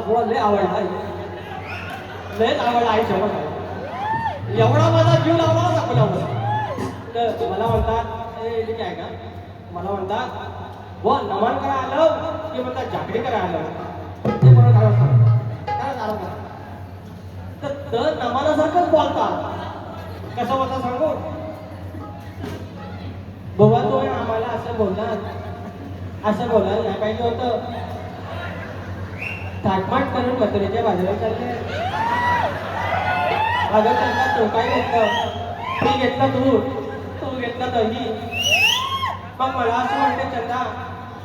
मला लय आवडला लयच आवडला आई शेवट एवढा माझा जीव लावला दाखवला तर मला म्हणतात ए ठीक आहे का मला म्हणतात व नमन करा आलं की म्हणतात जागडी करा आलं ते म्हणून काय झालं तर नमानासारखंच बोलतात कसं होतं सांगू बाबा तो आम्हाला असं बोलला नाही पाहिजे होतं थाटमाट करून मथुरेच्या बाजूला चालले अगं त्यांना तो काय घेतलं मी घेतलं तू घेतला दही मग मला असं म्हणते चंदा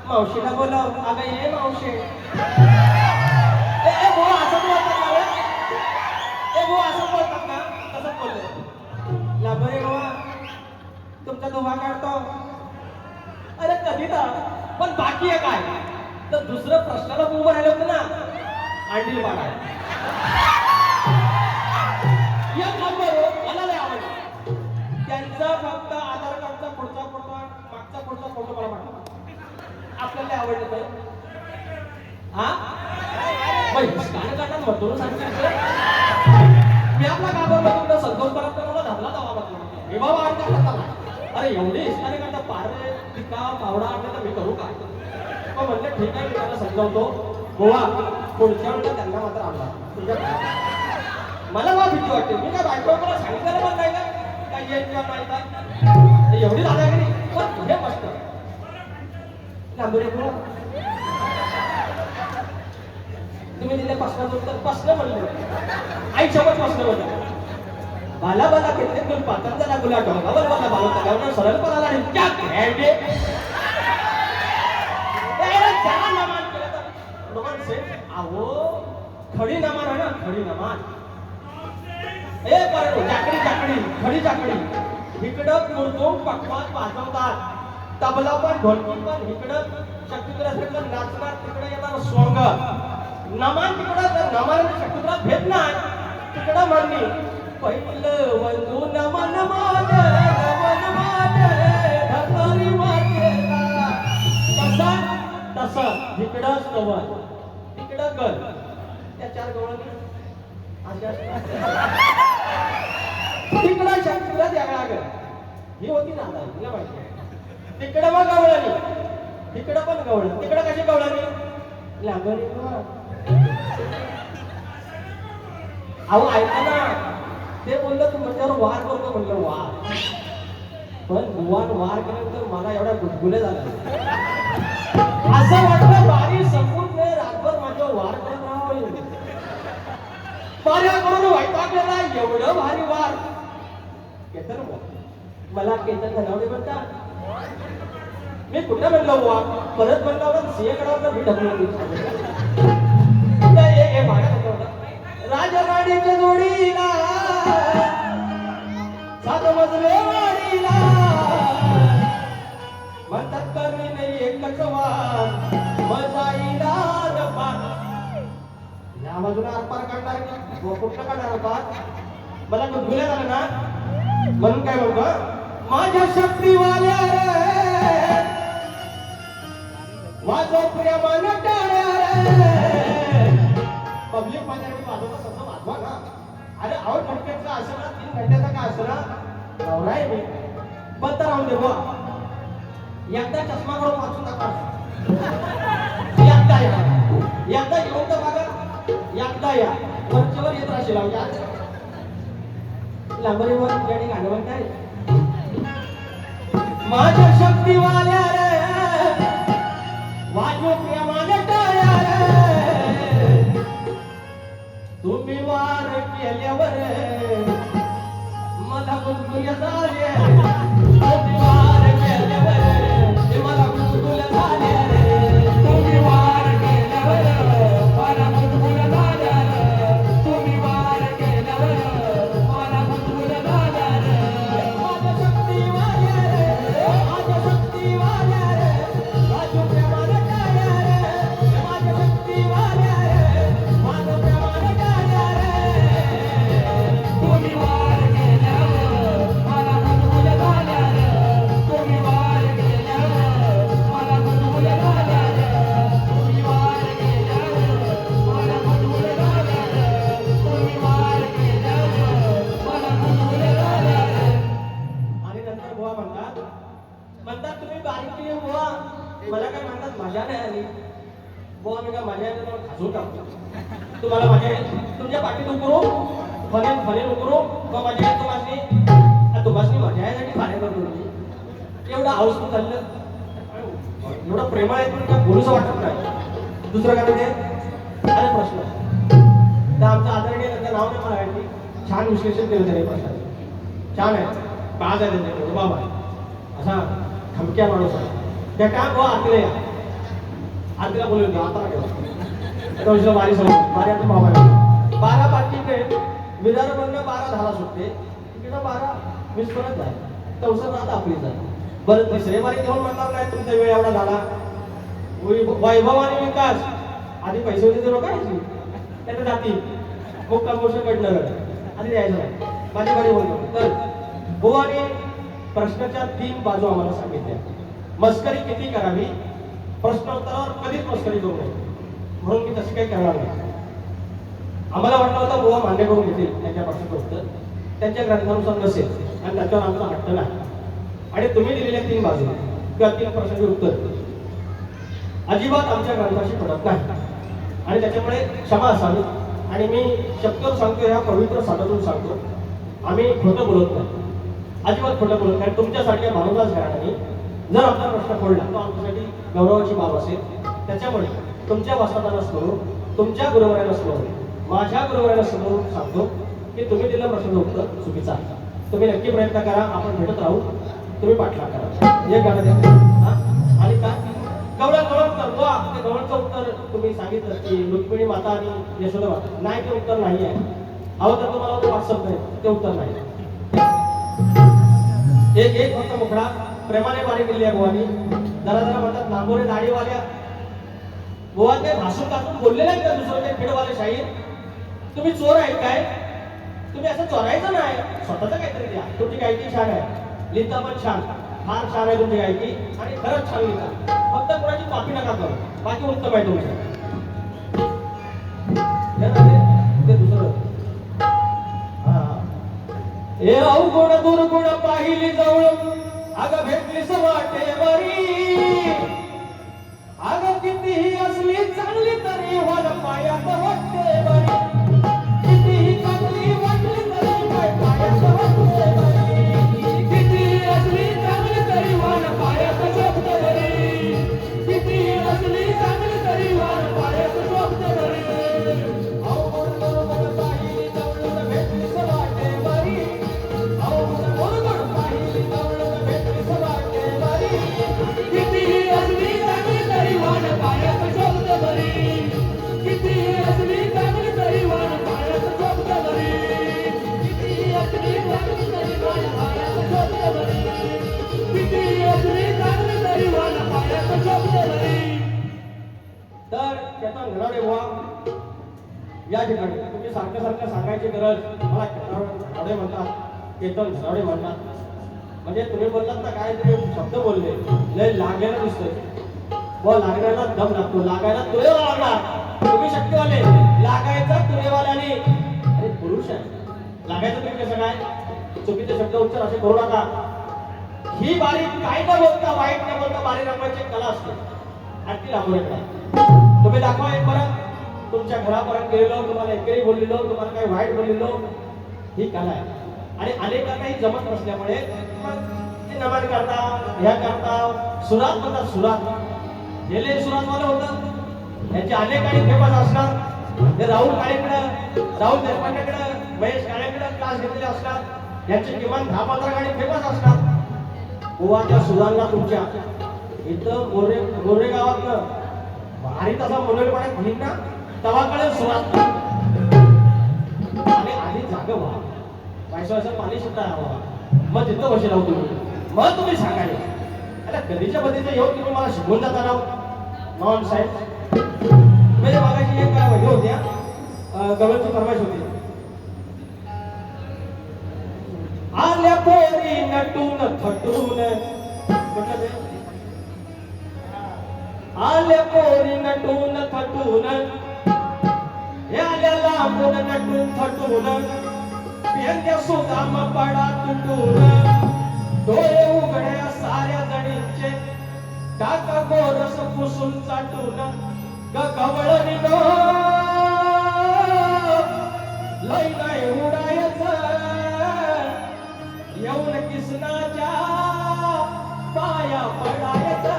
मावशीला बोलव अगं ये मावशी असं बोलतात ना असं बोलतात ना तसंच बोलले लाभरे गोवा तुमचा धुवा काढतो अरे कधी ना पण बाकी आहे काय तर दुसरं प्रश्नाला उभं राहिलं होतं ना अंडील पाडा या मला लय आवडलं त्यांचा फक्त आधार कार्डचा पुढचा फोटो मागचा पुढचा फोटो मला पाठवा आपल्याला आवडलं तर हा गाणं काढणार म्हणतो सांगतो मी आपला गावाला तुमचा संतोष करत मला धरला जावा मी बाबा आणता अरे एवढी इष्टाने करता पारे पिका पावडा आणला तर मी करू काय मग म्हणलं ठीक आहे मी त्याला समजावतो गोवा पुढच्या वेळेला त्यांना मात्र आणला तुझ्या मला बा भीती वाटते मी काय बायको मला सांगितलं पण नाही का येईल किंवा नाही का एवढी दादागिरी पण तुझे मस्त लांबुरे गोवा तुम्ही दिले प्रश्नाचं उत्तर प्रश्न म्हणले आई सोबत प्रश्न म्हणले बाला बाला घेतले दोन पात्रांचा गुला डोंगावर बाला बाला तगावर सरळ पणाला आणि क्या घ्यायचे त्याला नमान केलं तर नमान से आवो खडी नमान आहे ना खडी नमान ए पर जाकडी खडी जाकडी इकडं मुरतून पकवान वाजवतात तबला पण ढोलकी पण इकडं शक्तिपुरासारखं नाचणार तिकडे येणार सोंग नमान तिकडं तर नमान शक्तिपुरात भेट नाही तिकडं म्हणणी पहिलं वंदू नमन माझे धतरी माझेला तसं जिकडं स्तवन तिकडं गल त्या चार गवळणी तिकडं शक्तीला द्यायला गल ही होती ना तुला माहिती तिकडं मग गवळणी तिकडं पण गवळण तिकडं कशी गवळणी लागली अहो ऐका ना ते बोललं तू माझ्यावर वार करतो म्हणलं वार पण वार केल्यानंतर मला एवढ्या गुदगुले झाला असं वाटलं बारी संपून रातभर माझ्यावर वार करत राहावं पार्या करून वैतागलेला एवढं भारी वार केतन मला केतन धनावडे म्हणतात मी कुठं म्हणलं वार परत म्हणलं सिंहगडावर मी ढकलून राजवाडीच्या जोडीला सात मजले वाडीला म्हणतात करणे नाही एकच वार मजाईला रपार या बाजूला आरपार काढणार कुठलं काढणार आरपार मला गुदगुल्या झालं ना म्हणून काय म्हणतो माझ्या शक्तीवाल्या रे वाजव प्रेमानं टाळ्या रे पब्लिक मध्ये वाजवत तसं वाजवा ना अरे आउट फटक्याचा असं ना 3 घंट्याचा का असं ना नवरा आहे मी बंद राहून दे बुवा एकदा चष्मा करून वाचून टाका एकदा येऊन तर बघा एकदा या वरचेवर येत राहशील लांबरीवर ठिकाणी गाणं काय माझ्या शक्तीवाल्या रे वाजू प्रेमाने टाळ्या रे तुम्ही वार केल्यावर मला गुदगुल्या झाल्या तुम्ही वार केल्यावर मला गुदगुल्या झाल्या तुम्ही वार केल्यावर मला गुदगुल्या झाल्या तुम्ही वार केल्यावर मला गुदगुल्या झाल्या माझ्या शक्तीवाल्या रे माझ्या शक्तीवाल्या रे वाजू प्रेमाने टाळ्या रे माझ्या शक्तीवाल्या रे वाजू प्रेमाने टाळ्या रे तुम्ही वार केल्यावर मला गुदगुल्या झाल्या तुम्ही वार केल्यावर मला गुदगुल्या झाल्या तुम्ही वार केल्यावर मला गुदगुल्या झाल्या तुम्ही वार केल्यावर मला गुदगुल्या झाल्या आणि नंतर बुवा म्हणतात तुम्ही बारीक केली बुवा मला काय म्हणतात मजा नाही आली बुवा मी काय मजा येते मला खाजून टाकतो तुम्हाला मजा येईल तुमच्या पाठीत उकरू फनेल उकरू मग मजा येईल तुम्हाला मजा यासाठी खाणे करतो एवढं हाऊस चाललं एवढं प्रेमळ आहे तुम्ही काय बोलूच वाटत नाही दुसरं काय म्हणजे अरे प्रश्न तर आमचं आदरणीय त्यांचं नाव नाही मला माहिती छान विश्लेषण केलं त्याने प्रश्नाचं छान आहे पाच आहे त्यांच्याकडे बाबा असा धमक्या माणूस आहे त्या काय बुवा आरतीला बोलून द्या आता नाही वारी समोर वारी आता बाबा 12 पाठी विदर्भनं 12 झाला सुटते तिकडं 12 20 परत जाय तवसर राहत आपली जाय बरं तिसरे वारी घेऊन म्हणणार नाही तुमचा वेळ एवढा झाला वैभव आणि विकास आधी पैसे होते तर रोखायची त्याच्या जाती खूप प्रमोशन घडणार आधी द्यायचं नाही माझी गाडी बोलतो तर हो आणि प्रश्नाच्या 3 बाजू आम्हाला सांगितल्या मस्करी किती करावी प्रश्नोत्तरावर कधीच मस्करी करू नये म्हणून मी तशी काही करणार नाही आम्हाला वाटलं होतं बुवा मान्य करून घेतील त्यांच्या प्रश्नाचं उत्तर त्यांच्या ग्रंथानुसार नसेल आणि त्याच्यावर आमचा हट्ट नाही आणि तुम्ही दिलेल्या 3 बाजू किंवा 3 प्रश्नाचे उत्तर अजिबात आमच्या ग्रंथाशी पडत नाही आणि त्याच्यामुळे क्षमा असावी आणि मी शब्द सांगतो ह्या पवित्र साधातून सांगतो आम्ही खोटं बोलत नाही अजिबात खोटं बोलत नाही तुमच्यासारख्या माणूसच घराण्याने जर आपला प्रश्न खोडला तो आमच्यासाठी गौरवाची बाब असेल त्याच्यामुळे तुमच्या वस्तादांना समोर तुमच्या गुरुवरांना समोर माझ्या गुरुवरांना समोर सांगतो की तुम्ही दिलेला प्रश्नाचं उत्तर चुकीचा आहे तुम्ही नक्की प्रयत्न करा आपण भेटत राहू तुम्ही पाठलाग करा एक गाणं द्या आणि काय गवळचं उत्तर तुम्ही सांगितलं की रुक्मिणी माता आणि यशोदा माता नाही ते उत्तर नाही आहे अहो तर तुम्हाला व्हॉट्सअप नाही ते उत्तर नाही एक फक्त मुखडा प्रेमाने पाणी केली आहे बुवानी जरा म्हणतात नांबोरे दाढीवाल्या बुवा ते भाषण टाकून बोलले नाही का दुसरं ते खेडवाले शाहीर तुम्ही चोर आहेत काय तुम्ही असं चोरायचं नाही स्वतःच काहीतरी द्या तुमची गायकी छान आहे लिहिता पण छान फार छान आहे तुमची गायकी आणि खरंच छान लिहिता फक्त कोणाची कॉपी नका करू बाकी उत्तम आहे तुमचं ते दुसरं हे अवगुण दुर्गुण पाहिली जवळ अग भेटलीस वाटेवरी अग कितीही असली चांगली तरी वाल पायात वाटेवरी कितीही चांगली वाटली तरी पायात वाटेवरी कितीही असली चांगली तरी वाल पायात वाटेवरी कितीही असली चांगली तरी वाल पायात वाटेवरी अवगुण दुर्गुण पाहिली जवळ भेटलीस वाटेवरी किती असली चांगली तरी वाट पायात शोधत बरी किती असली धडे तुम्ही सारखं सारखं सांगायची गरज मला धडे म्हणतात केतन धडे म्हणतात म्हणजे तुम्ही बोललात ना काय तुम्ही शब्द बोलले लय लागायला दिसतोय व लागण्याला दम लागतो लागायला तुरेवा लागणार तुम्ही शक्यवाले लागायचा तुरेवाल्याने अरे पुरुष आहे लागायचं तुम्ही कसं काय चुकीचे शब्द उच्चार असे करू नका ही बारीक काय न बोलता वाईट न बोलता बारीक रंगाची कला असते आणि ती दाखवू तुम्ही दाखवा एक परत तुमच्या घरापर्यंत गेलेलो तुम्हाला एकेरी बोललेलो तुम्हाला काही वाईट बोललेलो ही कला आहे आणि अनेकांनाही जमत नसल्यामुळे ते नमन करता ह्या करता सुरात म्हणतात सुरात गेले सुरातवालं होतं याचे अनेक काही फेमस असणार ते राहुल काळेकडं राहुल देशपांडेकडं महेश काळेकडं क्लास घेतलेले असणार यांचे किमान 10-15 गाणी फेमस असणार गोवाच्या सुरांना तुमच्या इथं गोरे गावातलं भारी तसा मनोरपाड्यात घेईन ना तवाकडे सुरात आणि आधी जाग व्हा पैशाचं पाणी सुद्धा हवं मग तिथं बशी राहू तुम्ही मग तुम्ही सांगायला अरे कधीच्या पद्धतीचं येऊन तुम्ही मला शिकवून जाता राहू नॉन साहेब म्हणजे मागायची एक काय हे होत्या गवळची फरमाईश होती आल्या पोरी नटून थटून म्हटलं ते आल्या पोरी नटून थटून हे आल्या लांबून नटून थटून पेंद्या सुदाम पडा तुटून डोळे उघड्या साऱ्या जणींचे टाका गोरस पुसून चाटून गवळणी नो लय नाही उडायचं येऊन किसनाच्या पाया पडायचं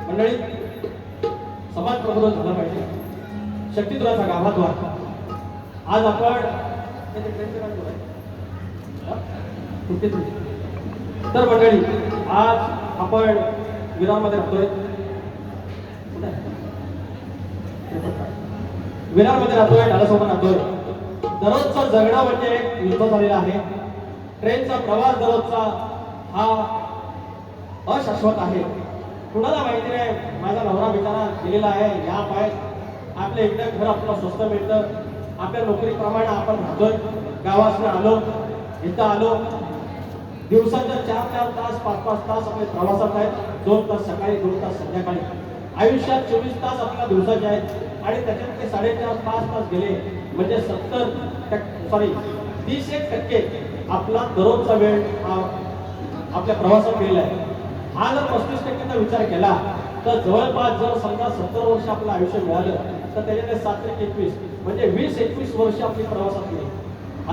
मंडळी समाज प्रबोधन झालं पाहिजे शक्तिद्वाराचा गाभाद्वार आज आपण तर मंडळी आज आपण विरारमध्ये राहतोय विरारमध्ये राहतोय डालासोबत राहतोय दररोजचं जगणं म्हणजे एक युद्ध झालेलं आहे ट्रेनचा प्रवास दररोजचा हा अशाश्वत आहे कुणाला माहिती नाही माझा नवरा बिचारा गेलेला आहे या पाय आपल्या इकडे घर आपल्याला स्वस्त मिळतं आपल्या नोकरीप्रमाणे आपण राहतोय गावातून आलो इथं आलो दिवसाच्या 4-4 तास 5-5 तास आपले प्रवासात आहेत 2 तास सकाळी 2 तास संध्याकाळी आयुष्यात 24 तास आपल्या दिवसाचे आहेत आणि त्याच्यात 4.5-5 तास गेले म्हणजे 30% आपला दररोजचा वेळ हा आपल्या प्रवासात गेलेला आहे हा जर 35%चा विचार केला तर जवळपास जर समजा 70 वर्ष आपलं आयुष्य मिळालं तर त्याच्यामध्ये 7-21 म्हणजे 20-21 वर्ष आपली प्रवासात गेली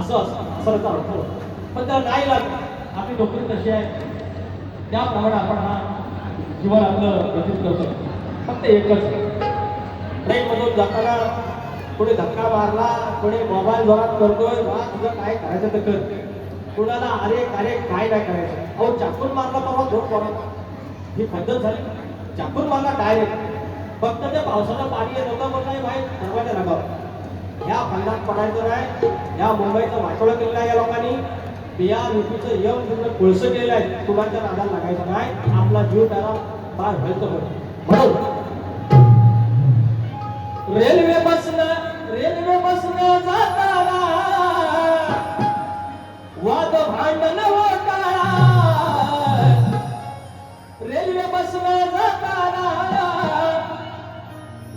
असं त्याचा अर्थ होतो पण त्याला नाही लागत आपली नोकरी कशी आहे त्याप्रमाणे आपण हा जीवन आपलं व्यतीत करतो फक्त एकच ट्रेनमधून जाताना कोणी धक्का मारला कोणी मोबाईल जोरात करतोय वा तुझं काय करायचं तर कर कुणाला अरे काय नाही करायचं अहो चाकून मारला परवा झोप पडत ही पद्धत झाली चाकून मारला डायरेक्ट फक्त त्या पावसाचं पाणी येत होतं पण नाही भाई दरवाजा लगाव ह्या फंडात पडायचं नाही या मुंबईचं वाटोळं केलेलं आहे या लोकांनी बिहार युपीचं यम तिकडे कोळसं केलेलं आहे कुणाच्या नादाला लागायचं नाही आपला जीव त्याला पार व्हायचं म्हणून रेल्वे बसनं जाताना वाद भांडण होताना रेल्वे बसनं जाताना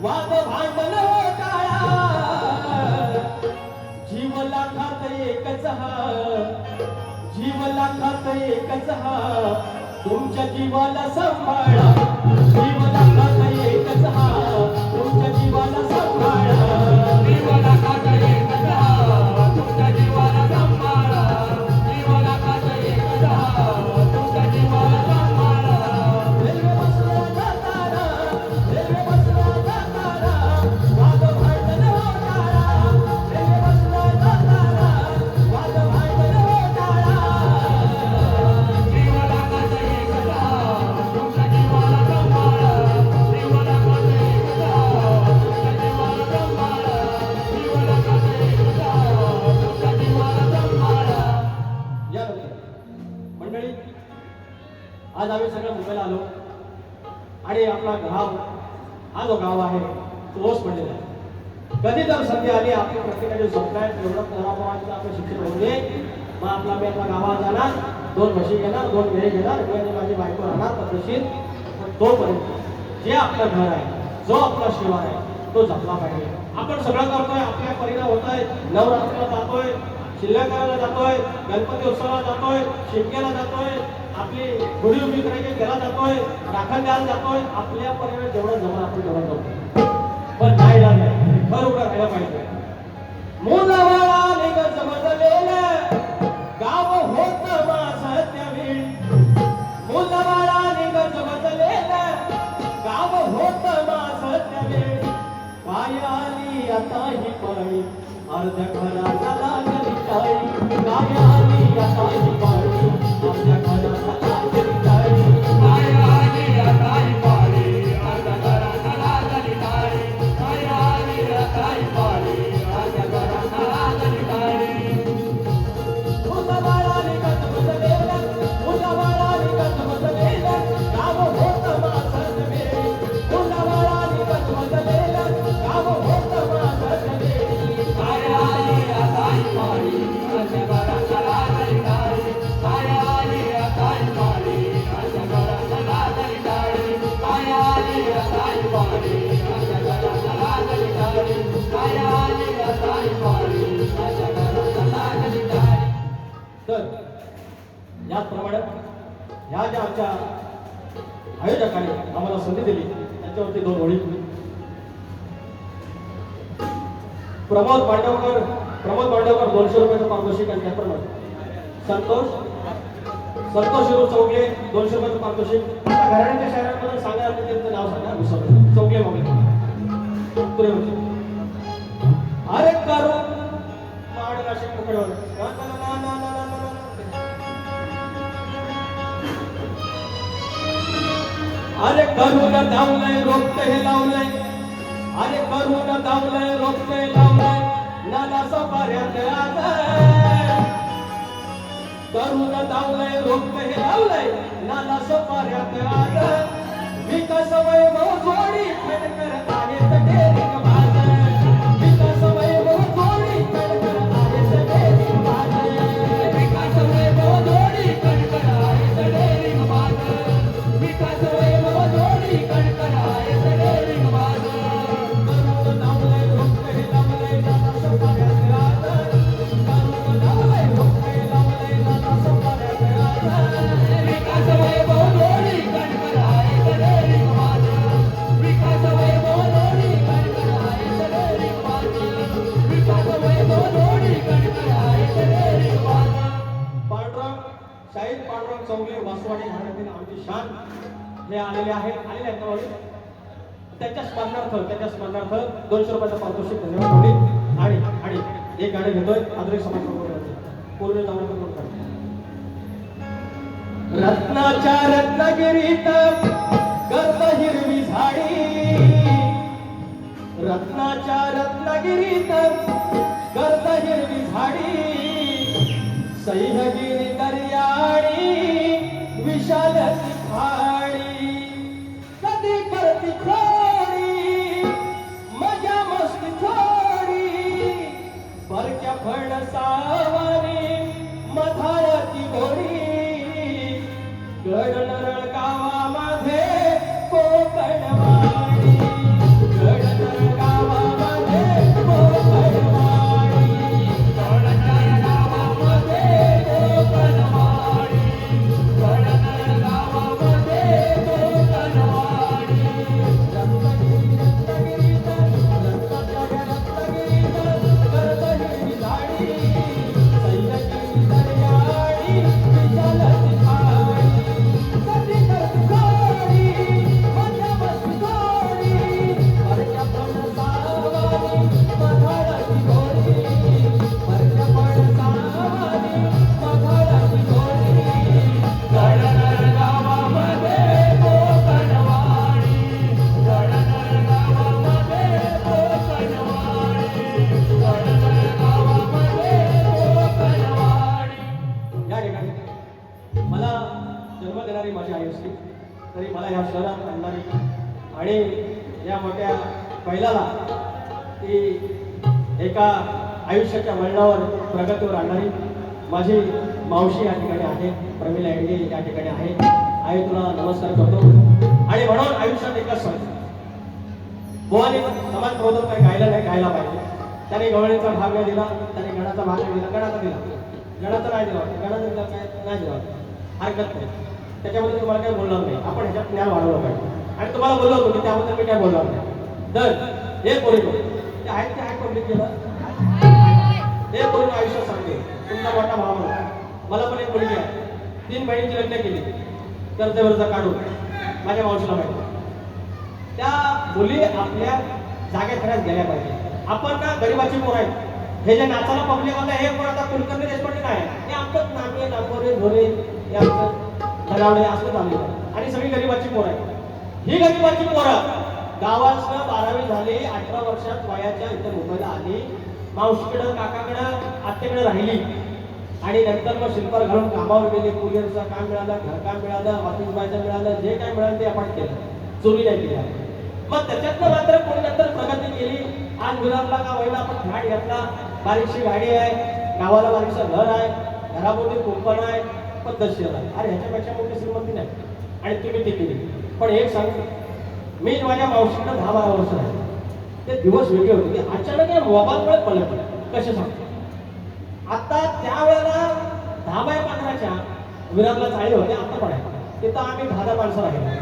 वाद भांडण होताना जीव लाखात एकच हा तुमच्या जीवाला सांभाळा जीव लाखात एकच हा तुमच्या जीवाला सांभाळा जीव लाखात एकच हा तुमच्या जीवाला आज आम्ही सगळं मुंबईला आलो आणि आपला गाव हा जो गाव आहे तो ओस पडलेला आहे. कधी जर संधी आली आपली प्रत्येकाचे स्वप्न आहे एवढं तरापोरांचं आपलं शिक्षण होऊ दे, मग आपल्या गावात जाणार, 2 म्हशी घेणार, 2 वेळे घेणार, मी आणि माझी बायको राहणार पद्धतशीर. पण तोपर्यंत जे आपलं घर आहे, जो आपला शिवार आहे तो जपला पाहिजे. आपण सगळं करतोय, आपल्या परिणाम होत आहे, नवरात्रीला जातोय, शिल्लकाला जातोय, गणपती उत्सवाला जातोय, शिमग्याला जातोय, आपली गुढी उभी करायची त्याला जातोय, राखण द्यायला जातोय. आपल्या परिणाम जेवढं जमा आपण तेवढं जातो, पण नाही लागलं घर उघडं राहायला पाहिजे. मुलावाळा निघत समजलेलं गाव होत माझं त्यावेळी, मुलावाळा निघत समजलेलं गाव होत माझं त्यावेळी. काय आली आता ही पाळी अर्ध्या घराला लागली टाळी, काय आली आता ही पाळी अर्ध्या घराला लागली टाळी, काय आली आता ही पाळी अर्ध्या घराला लागली टाळी, काय आली आता ही पाळी अर्ध्या घराला लागली टाळी. मुलावाळा निघत बसलेलं, मुलावाळा निघत बसलेलं गाव होत माझं त्यावेळी, मुलावाळा निघत बसलेलं गाव होत माझं त्यावेळी. काय आली आता ही पाळी अर्ध्या घराला लागली टाळी, काय आली आता ही पाळी अर्ध्या घराला लागली टाळी, काय आली आता ही पाळी अर्ध्या घराला लागली टाळी, काय आली आता ही पाळी अर्ध्या घराला लागली टाळी. तर याचप्रमाणे ह्या ज्या आमच्या आयोजकांनी आम्हाला संधी दिली त्याच्यावरती 2 ओळी. प्रमोद मांडवकर 200 रुपयाचं पारितोषिक आणि त्याप्रमाणे संतोष चौगले 200 रुपयाचं पारितोषिक. घराण्याच्या शहरांमध्ये सांगा, त्यांचं नाव सांगा. चौगले पुरे अरे करू माड नाशिक मुकडवर अरे करून धावलंय रोपटे हे लावलंय, अरे करून धावलंय रोपटे लावलंय नाना सपाऱ्यात आलंय, करून धावलंय रोपटे हे लावलंय नाना सपाऱ्यात आलंय. विकास वैभव जोडी खडकर आहेत डेरिंग बाज, विकास वैभव जोडी खडकर आहेत डेरिंग बाज, विकास वैभव जोडी खडकर आहेत डेरिंग बाज, विकास वैभव जोडी खडकर आहेत डेरिंग बाज. करून धावलंय रोपटे हे लावलंय नाना सपाऱ्यात आलंय, करून धावलंय रोपटे लावलंय नाना सपाऱ्यात आलंय. विकास वैभव जोडी खडकर आहेत डेरिंग बाज, विकास वैभव जोडी खडकर आहेत डेरिंग बाज, विकास वैभव जोडी खडकर आहेत डेरिंग बाज. पांडुरंग शाहीर पांडुरंग चौगले वासवाडी घराण्यातील आमची शान हे आलेले आहेत त्यांच्या स्मरणार्थ 200 रुपयाचं पारितोषिक धन्यवाद होईल. आणि एक गाणं घेतोय आधुनिक समाज पूर्ण जाऊन रत्नाच्या रत्नागिरीत गर्द हिरवी झाडी, रत्नाच्या रत्नागिरीत गर्द हिरवी झाडी, सह्यागिरी दर्याळी विशाल खाडी, कधी करती खोडी मजा मस्ती थोडी, परक्या फणसावरी मधाळती गोडी, गड नरळ गावामध्ये कोकणवाडी, गड नरळ गावामध्ये कोकणवाडी, गड नरळ गावामध्ये कोकणवाडी, गड नरळ गावामध्ये माझी आई असली तरी मला ह्या शहरात आणणारी आणि या मोठ्या बैलाला ती एका आयुष्याच्या वळणावर प्रगतीवर आणणारी माझी मावशी या ठिकाणी आहे, प्रमिला एडगे या ठिकाणी आहे. आई तुला नमस्कार करतो. आणि म्हणून आयुष्यात एकच सांगतो, बुवाने समाज प्रबोधन काही गायला नाही, गायला पाहिजे. त्याने गवळीचा भाग नाही दिला, त्याने गणाचा भाग नाही दिला, गणाचा दिला, गणाचा नाही दिला, गणाचा दिला काय नाही दिला, हरकत नाही. त्याच्याबद्दल तुम्हाला काही बोलणार नाही. आपण ह्याच्यात ज्ञान वाढवलं पाहिजे. आणि तुम्हाला बोललो होतो की त्याबद्दल मी काय बोलणार नाही. तर हे पोरीनो ते आहेत, ते आहे पब्लिक केलं हे पोरीनो आयुष्यात सांगते. तुमचा मोठा भाव मला पण एक मुलगी आहे, 3 बहिणीची लग्न केली कर्जवरचा काढून. माझ्या मावशीला माहिती त्या मुली आपल्या जागेत खऱ्यात गेल्या पाहिजे. आपण ना गरीबाची पोर आहे. हे जे नाचाला पब्लिक आलं हे पण आता कुलकर्णी देशपांडे नाही, हे आमचं नामे नागोरे झोरे हे आमचं धरावडे असं चालू आहे. आणि सगळी गरीबाची पोर आहे. ही गरीबाची पोरं गावातनं 12वी झाली, 18 वर्षात वयाच्या इथं मुंबईला आली, मावशीकडं काकाकडं आत्तेकडे राहिली आणि नंतर मग शिल्पार घालून कामावर गेले. कुरिअरचं काम मिळालं, घरकाम मिळालं, ऑफिस बायचं मिळालं, जे काय मिळालं ते आपण केलं, चोरी नाही केली. मग त्याच्यातनं मात्र कोणी नंतर प्रगती केली. आज विरारला का व्हायला आपण घाट घेतला, बारीकशी गाडी आहे, गावाला बारीकचं घर आहे, घराभोवती कुंपण आहे, पद्धतशीर आहे. अरे ह्याच्यापेक्षा मोठी श्रीमंती नाही. आणि तुम्ही ती केली. पण एक सांगतो, मी माझ्या मावशीकडं 10-12 वर्ष आहे. ते दिवस वेगळे होते की अचानक या मोबाईलमुळे पडलं. कसे सांगतो, आता त्यावेळेला 10x15च्या विरारला चाळले होते, आता पण आहे. तिथं आम्ही 10 माणसं राहिले.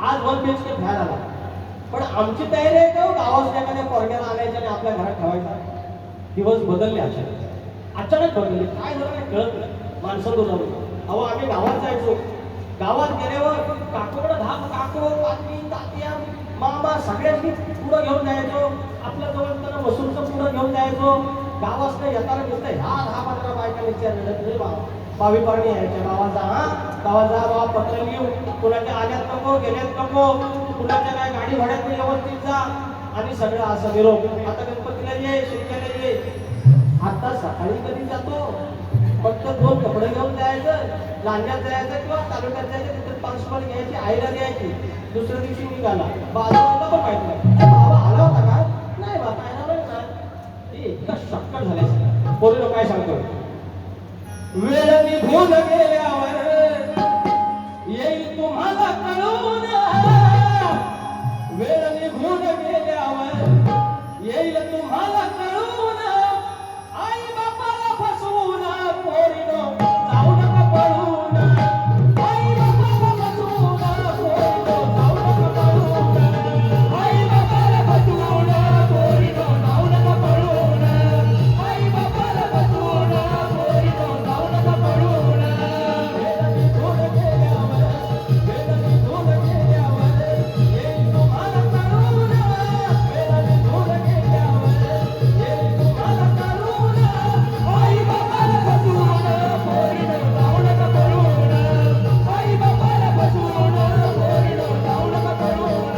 आज 1 BHK फ्लॅट आला. पण आमची तयारी आहे का गावात एखाद्या पोरग्याला आणायचं आणि आपल्या घरात ठेवायचा. दिवस बदलले अचानक बदलले. काय झालं नाही कळत नाही. माणसं जाऊ अहो आम्ही गावात जायचो. गावात गेल्यावर काकूकडे 10 काकू काकी तात्या मामा सगळ्यांनी पुढं घेऊन जायचो. आपल्या जवळ त्यांना वसूलचं पुढं घेऊन जायचो. गावात येताना दिसतं ह्या 10-15 बायका विचारलेलं बावी पाणी यायच्या गावाचा. गावाचा बाबा पत्र लिहू, कुणाच्या आल्यात नको गेल्यात नको, कुणाच्या काय गाडी भाड्यात व्यवस्थित जा आणि सगळं असं निरोप. आता गणपतीला ये, शिर्क्याला ये. आता सकाळी कधी जातो, फक्त 2 कपडे घेऊन जायचं, लांज्यात जायचं किंवा तालुक्यात जायचं, तिथे 5 रुपये घ्यायची, आईला द्यायची. दुसऱ्या दिवशी निघाला. बाजूला पण माहित नाही बाबा आला होता का नाही, बा काय झालं ना. हे इतकं शक्कट झालं. पोरीनो काय सांगतो, वेळ निघून गेल्यावर येईल तुम्हाला कळून, वेळ निघून गेल्यावर येईल तुम्हाला कळून. आई बापाला फसवून पोरीनो जाऊ नका पळून. आई बापाला फसवून पोरीनो जाऊ नका पळून. आई बापाला फसवून पोरीनो जाऊ नका पळून. आई बापाला फसवून पोरीनो जाऊ नका पळून. वेळ निघून गेल्यावर, वेळ निघून गेल्यावर येईल तुम्हाला कळून. वेळ निघून गेल्यावर येईल तुम्हाला कळून. आई बापाला फसवून पोरीनो जाऊ नका पळून. आई बापाला फसवून पोरीनो जाऊ नका पळून.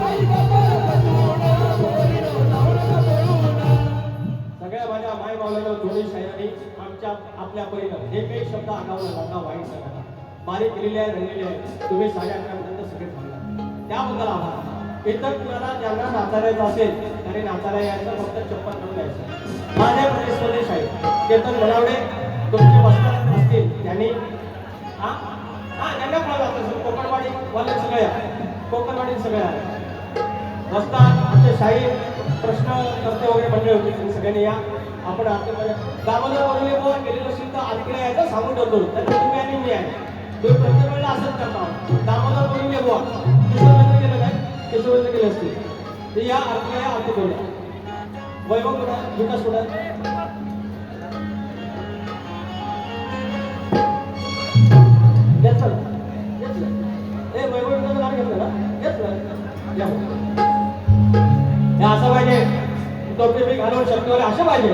आई बापाला फसवून पोरीनो जाऊ नका पळून. सगळ्या माझ्या माय बाबांना दोन्ही शायरांनी आमच्या आपल्या परीनं हे काही शब्द आगावला नका, वाईट सांगा, बारीक केलेले आहे, रंगलेले आहे. तुम्ही 11:30 सगळे थांबला, त्याबद्दल आभार. इतर कुणाला ज्यांना नाचायचं असेल त्याने नाचायला यायचं, फक्त चप्पल करून यायचं. माझ्या प्रदेशमध्ये शाहीर केतन बनावडे तुमचे वस्त्र असतील त्यांनी ज्यांना कळलं असेल कोकणवाडी वाले सगळे कोकणवाडी सगळे आहे. वस्ताद आमचे शाहीर प्रश्नकर्ते वगैरे मंडळी होती, तुम्ही सगळ्यांनी या. आपण दामोदर वगैरे गेलेलो असेल तर आधीकडे यायचं सांगून ठेवतो. तर तुम्ही आणि मी आहे, तुम्ही प्रत्येक वेळेला असंच करता. दामोदर वगैरे बुवा केशववेंद्र गेलं काय, केशववेंद्र गेले असतील ते या आरतीला या आरती करूया. वैभव कुठं, विकास कुठं, घेतलं हे वैभव विकासचं नाव घेतलं ना, घेतलं या. हे असं पाहिजे, टोपी बी घालून शर्टवाले असं पाहिजे.